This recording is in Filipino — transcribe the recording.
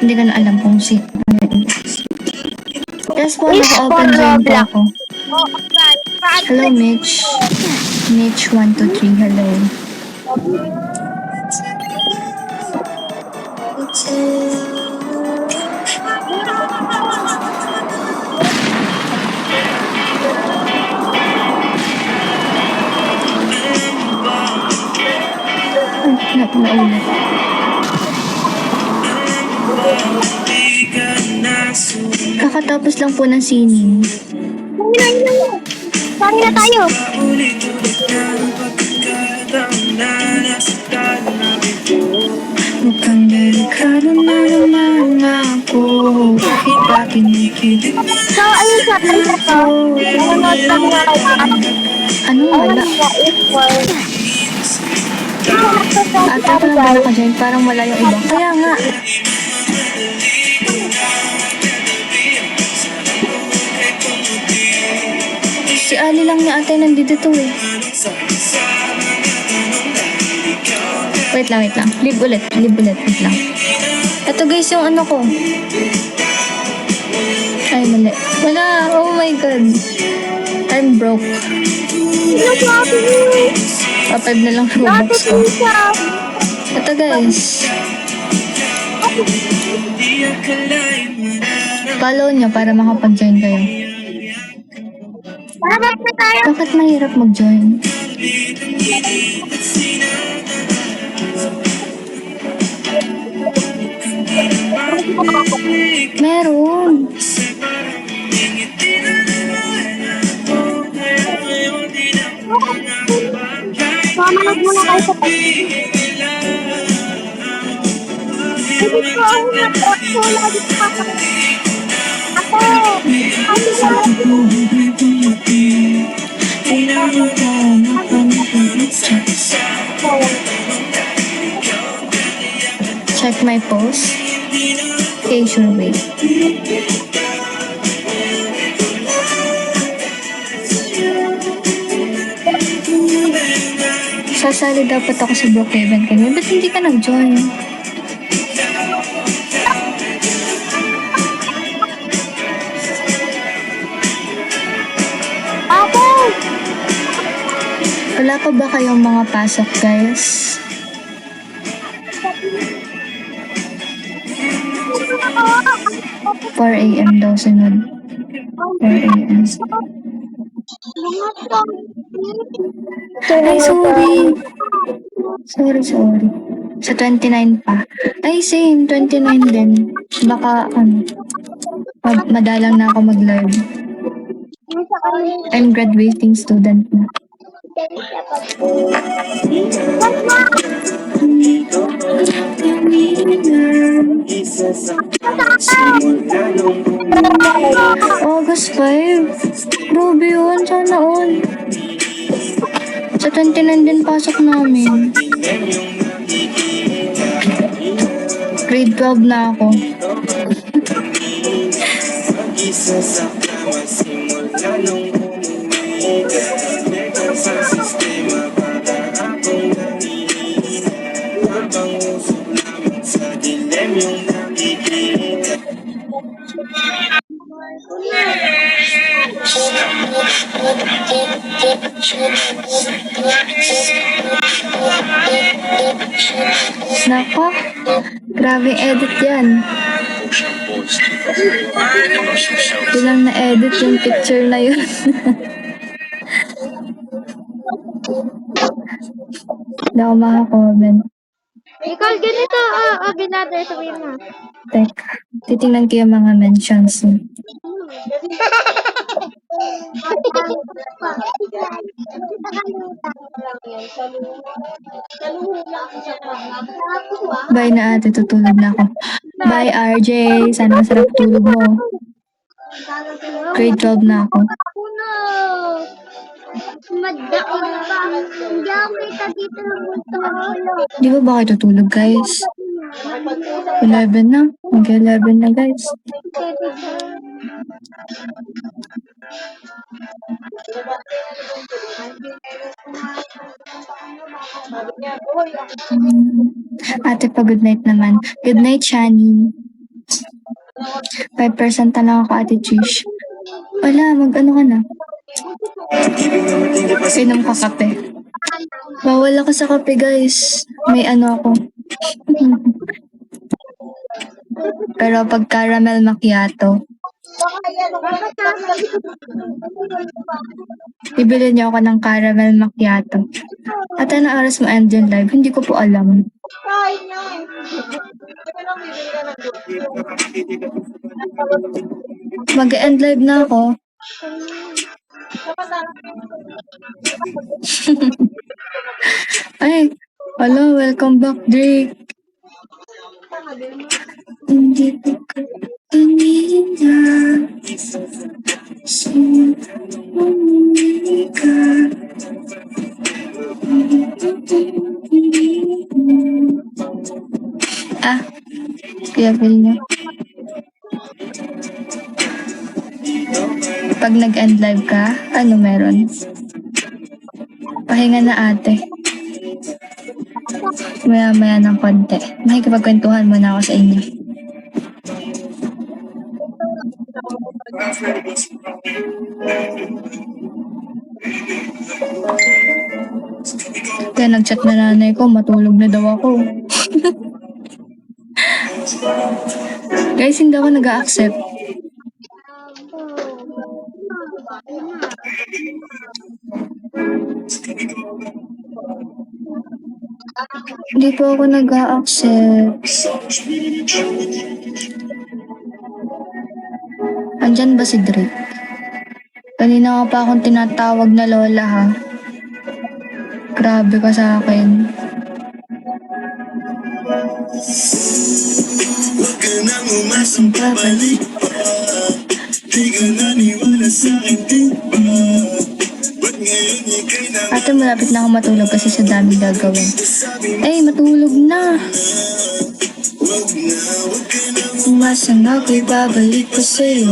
Hindi ko na alam kung si... Yes po, naka-open join po ako. Hello, Mitch. Mitch 123, hello. Naulit. Kakatapos lang po ng sining. Sorry na tayo. Mukhang delikado na naman ako. Bakit ba kinikilig? So, ayun sa kanila to. Nanonood kami na Anong wala? Ate ko lang ba naka-join? Parang wala yung iba. Kaya nga. Si Ali lang ni ate nandito to eh. Wait lang. Leave ulit. Wait lang. Ito guys yung ano ko. Ay, mali. Wala. Oh my God. I'm broke. Papag na lang Robux ko. Ito guys. Follow nyo para makapag-join kayo. Bakit na tayo? Bakit mahirap mag-join? Meron. Mamanood muna kayo sa pag-ibig. Hindi ko ako na-talk lagi sa kakakit. Check my post. Okay, sure, wait. Sasali dapat ako sa Brookhaven kanina. Ba't hindi ka nag-join? Wala pa ba kayong mga pasok, guys? Four AM daw sunod. 4 AM. Ay, sorry. Sorry. Sa 29 pa. Ay, same. 29 din. Baka, madalang na ako mag-live. I'm graduating student na. August 5. Grabe yun. Sana all. Sa 29 din pasok namin. Grade 12 na ako. Nako, grabe edit yan. Bilang na-edit yung picture na yun. Hindi ako makakomment. Ikaw, ganito. Binada, sabihin mo. Teka, titingnan ko yung mga mentions mo. Bye na ate, tutulog na ako. Bye RJ, sana masarap tulog mo. Grade 12 na ako. Madaon pa. Hindi ako kita dito ng multo. Di ba ba kayo tutulog guys? 11 na. Mag-11 na guys. Ate pa good night naman. Good night, Shani. 5% na lang ako, Ate Trish. Wala, mag-ano ka na. Inom ka kape. Bawal ako sa kape, guys. May ano ako. Pero pag caramel macchiato, bibili niyo ako ng caramel macchiato. At anong oras mo end yung live? Hindi ko po alam. Mag-end live na ako. Ay, hello, welcome back, Drake. Hindi ko kanina sumuli ka. Ah, kaya feel niyo. Pag nag-end live ka, ano meron? Pahinga na ate. Maya-maya ng konti. Makikipagkwentuhan muna ako sa inyo. Kaya nag-chat na nanay ko, matulog na daw ako. Guys, hindi ako nag-a-accept. Hindi po ako nag-a-accept. Andyan ba si Drake? Kanina ka pa akong tinatawag na lola ha. Grabe ka sa akin. Huwag ka nang umasang pabalik pa. Di ka naniwala sa akin, di ba? Ba't ngayon ika'y nang Ate, malapit na ako matulog kasi sa daming gagawin. Eh, matulog na. Huwag ka nang Umasang ako'y babalik pa sa'yo.